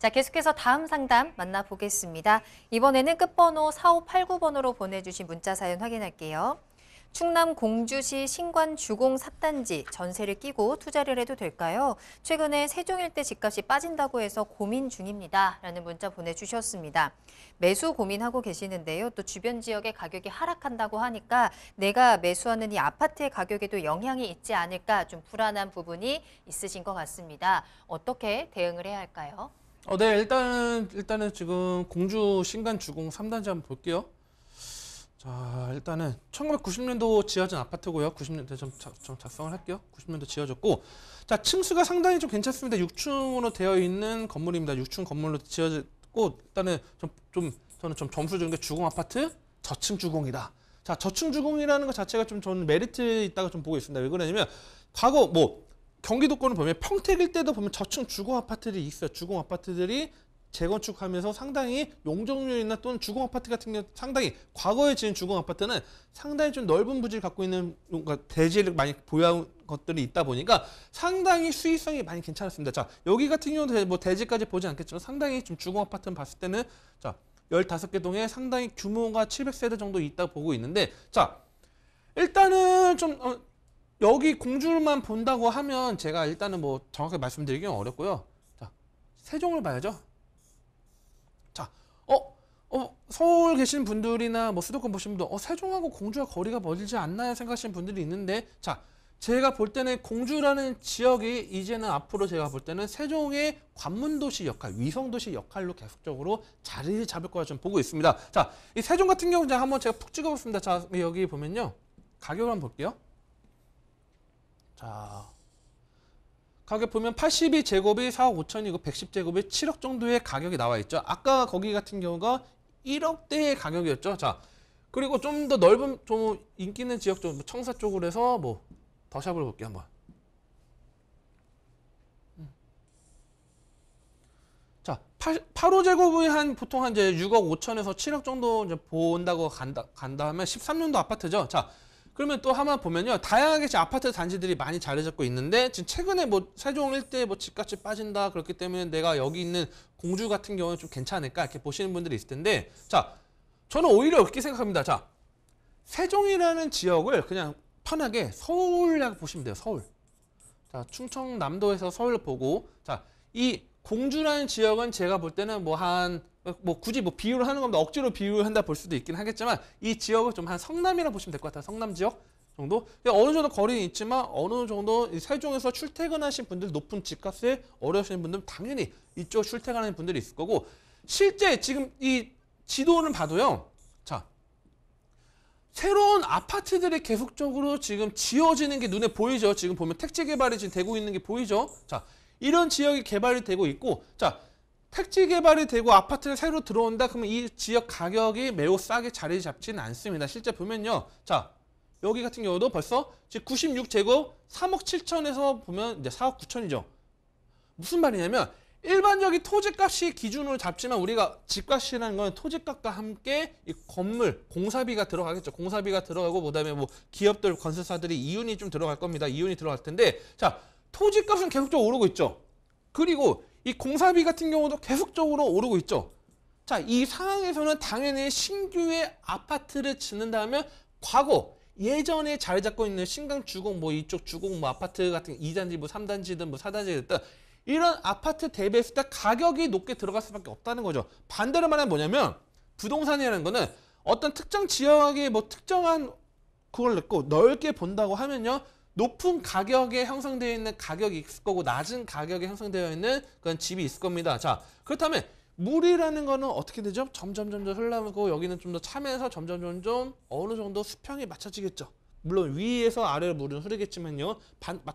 자, 계속해서 다음 상담 만나보겠습니다. 이번에는 끝번호 4589번으로 보내주신 문자 사연 확인할게요. 충남 공주시 신관 주공 삽단지 전세를 끼고 투자를 해도 될까요? 최근에 세종 일대 집값이 빠진다고 해서 고민 중입니다. 라는 문자 보내주셨습니다. 매수 고민하고 계시는데요. 또 주변 지역의 가격이 하락한다고 하니까 내가 매수하는 이 아파트의 가격에도 영향이 있지 않을까 좀 불안한 부분이 있으신 것 같습니다. 어떻게 대응을 해야 할까요? 네, 일단은 지금 공주 신간 주공 3단지 한번 볼게요. 자, 일단은 1990년도 지어진 아파트고요. 90년대 좀 작성을 할게요. 90년도 지어졌고, 자, 층수가 상당히 좀 괜찮습니다. 6층으로 되어 있는 건물입니다. 6층 건물로 지어졌고, 일단은 저는 좀 점수 주는 게 주공 아파트 저층 주공이다. 자, 저층 주공이라는 것 자체가 좀 저는 메리트 있다고 좀 보고 있습니다. 왜 그러냐면 과거 경기도권을 보면 평택일 때도 보면 저층 주공 아파트들이 있어요. 주공 아파트들이 재건축하면서 상당히 용적률이나 또는 주공 아파트 같은 경우 상당히 과거에 지은 주공 아파트는 상당히 좀 넓은 부지를 갖고 있는 뭔가 대지를 많이 보유한 것들이 있다 보니까 상당히 수익성이 많이 괜찮았습니다. 자, 여기 같은 경우는 뭐 대지까지 보지 않겠지만 상당히 좀 주공 아파트는 봤을 때는 자, 15개 동에 상당히 규모가 700세대 정도 있다고 보고 있는데, 자, 일단은 좀 여기 공주만 본다고 하면 제가 일단은 뭐 정확하게 말씀드리기는 어렵고요. 자, 세종을 봐야죠. 자, 서울 계신 분들이나 뭐 수도권 보신 분들, 세종하고 공주와 거리가 멀지 않나요? 생각하시는 분들이 있는데, 자, 제가 볼 때는 공주라는 지역이 이제는 앞으로 제가 볼 때는 세종의 관문도시 역할, 위성도시 역할로 계속적으로 자리를 잡을 거라 좀 보고 있습니다. 자, 이 세종 같은 경우 한번 제가 푹 찍어봤습니다. 자, 여기 보면요. 가격을 한번 볼게요. 자, 가격 보면 82제곱이 4억 5천이고 110제곱이 7억 정도의 가격이 나와 있죠. 아까 거기 같은 경우가 1억대의 가격이었죠. 자, 그리고 좀 더 넓은 좀 인기 있는 지역 좀 청사 쪽으로 해서 뭐 더샵을 볼게요 한번. 자, 8호제곱이 보통 한 이제 6억 5천에서 7억 정도 이제 본다고 간다 하면 13년도 아파트죠. 자, 그러면 또 한번 보면요. 다양하게 지금 아파트 단지들이 많이 자리 잡고 있는데, 지금 최근에 뭐 세종 일대 뭐 집값이 빠진다 그렇기 때문에 내가 여기 있는 공주 같은 경우는 좀 괜찮을까 이렇게 보시는 분들이 있을 텐데, 자, 저는 오히려 이렇게 생각합니다. 자, 세종이라는 지역을 그냥 편하게 서울이라고 보시면 돼요. 서울. 자, 충청남도에서 서울을 보고, 자, 이 공주라는 지역은 제가 볼 때는 굳이 비유를 하는 겁니다. 억지로 비유를 한다 볼 수도 있긴 하겠지만 이 지역을 좀 한 성남이라고 보시면 될 것 같아요. 성남 지역 정도. 어느 정도 거리는 있지만 어느 정도 세종에서 출퇴근하신 분들, 높은 집값에 어려우시는 분들은 당연히 이쪽 출퇴근하는 분들이 있을 거고, 실제 지금 이 지도를 봐도요. 자, 새로운 아파트들이 계속적으로 지금 지어지는 게 눈에 보이죠. 지금 보면 택지 개발이 지금 되고 있는 게 보이죠. 자, 이런 지역이 개발이 되고 있고, 자, 택지 개발이 되고 아파트가 새로 들어온다 그러면 이 지역 가격이 매우 싸게 자리 잡지는 않습니다. 실제 보면요. 자, 여기 같은 경우도 벌써 지금 96제곱 3억 7천에서 보면 이제 4억 9천이죠. 무슨 말이냐면 일반적인 토지값이 기준으로 잡지만 우리가 집값이라는 건 토지값과 함께 이 건물 공사비가 들어가겠죠. 공사비가 들어가고 그다음에 뭐 기업들 건설사들이 이윤이 좀 들어갈 겁니다. 이윤이 들어갈 텐데, 자, 토지값은 계속적으로 오르고 있죠. 그리고 이 공사비 같은 경우도 계속적으로 오르고 있죠. 자, 이 상황에서는 당연히 신규의 아파트를 짓는다면 과거 예전에 자리 잡고 있는 신강 주공 이쪽 주공 아파트 같은 2단지 3단지든 4단지든 이런 아파트 대비했을 때 가격이 높게 들어갈 수밖에 없다는 거죠. 반대로 말하면 뭐냐면 부동산이라는 거는 어떤 특정 지역에 특정한 그걸 넣고 넓게 본다고 하면요. 높은 가격에 형성되어 있는 가격이 있을 거고 낮은 가격에 형성되어 있는 그런 집이 있을 겁니다. 자, 그렇다면 물이라는 거는 어떻게 되죠? 점점 흘러가고 여기는 좀 더 차면서 점점 어느 정도 수평이 맞춰지겠죠. 물론 위에서 아래로 물은 흐르겠지만요.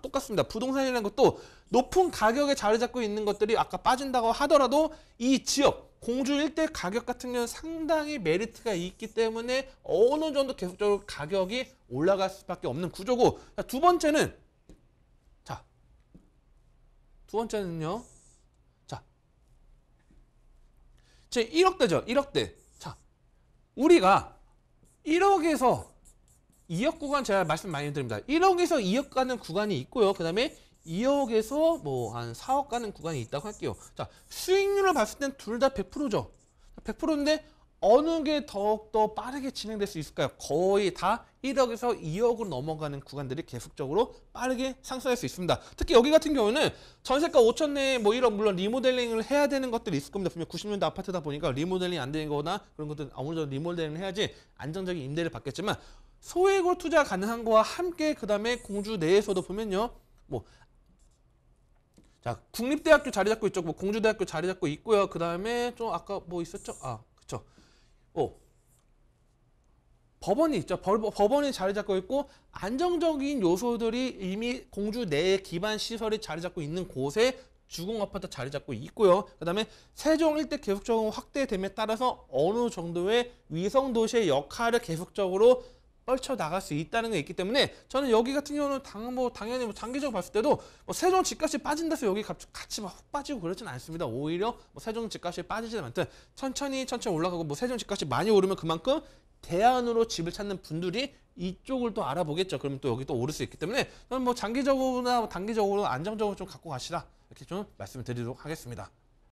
똑같습니다. 부동산이라는 것도 높은 가격에 자리 잡고 있는 것들이 아까 빠진다고 하더라도 이 지역 공주 일대 가격 같은 경우는 상당히 메리트가 있기 때문에 어느 정도 계속적으로 가격이 올라갈 수밖에 없는 구조고, 자, 두 번째는요. 자, 제 1억대죠. 1억대. 자, 우리가 1억에서 2억 구간 제가 말씀 많이 드립니다. 1억에서 2억 가는 구간이 있고요. 그 다음에 2억에서 뭐 한 4억 가는 구간이 있다고 할게요. 자, 수익률을 봤을 땐 둘 다 100%죠. 100%인데 어느 게 더욱더 빠르게 진행될 수 있을까요? 거의 다 1억에서 2억으로 넘어가는 구간들이 계속적으로 빠르게 상승할 수 있습니다. 특히 여기 같은 경우는 전세가 5천 내에 뭐 1억, 물론 리모델링을 해야 되는 것들이 있을 겁니다. 분명 90년대 아파트다 보니까 리모델링 안 되는 거나 그런 것들 아무래도 리모델링을 해야지 안정적인 임대를 받겠지만 소액으로 투자 가능한 거와 함께 그 다음에 공주 내에서도 보면요. 뭐 자, 국립대학교 자리 잡고 있죠. 뭐 공주대학교 자리 잡고 있고요. 그 다음에 좀 아까 뭐 있었죠? 그쵸. 법원이 있죠. 법원이 자리 잡고 있고 안정적인 요소들이 이미 공주 내에 기반 시설이 자리 잡고 있는 곳에 주공 아파트 자리 잡고 있고요. 그다음에 세종 일대 계속적으로 확대됨에 따라서 어느 정도의 위성 도시의 역할을 계속적으로 펼쳐 나갈 수 있다는 게 있기 때문에 저는 여기 같은 경우는 당연히 뭐 장기적으로 봤을 때도 뭐 세종 집값이 빠진다 해서 여기 같이 막 훅 빠지고 그러진 않습니다. 오히려 뭐 세종 집값이 빠지지는 않든 천천히 올라가고 뭐 세종 집값이 많이 오르면 그만큼 대안으로 집을 찾는 분들이 이쪽을 또 알아보겠죠. 그러면 또 여기 또 오를 수 있기 때문에 저는 뭐 장기적으로나 단기적으로 안정적으로 좀 갖고 가시라 이렇게 좀 말씀을 드리도록 하겠습니다.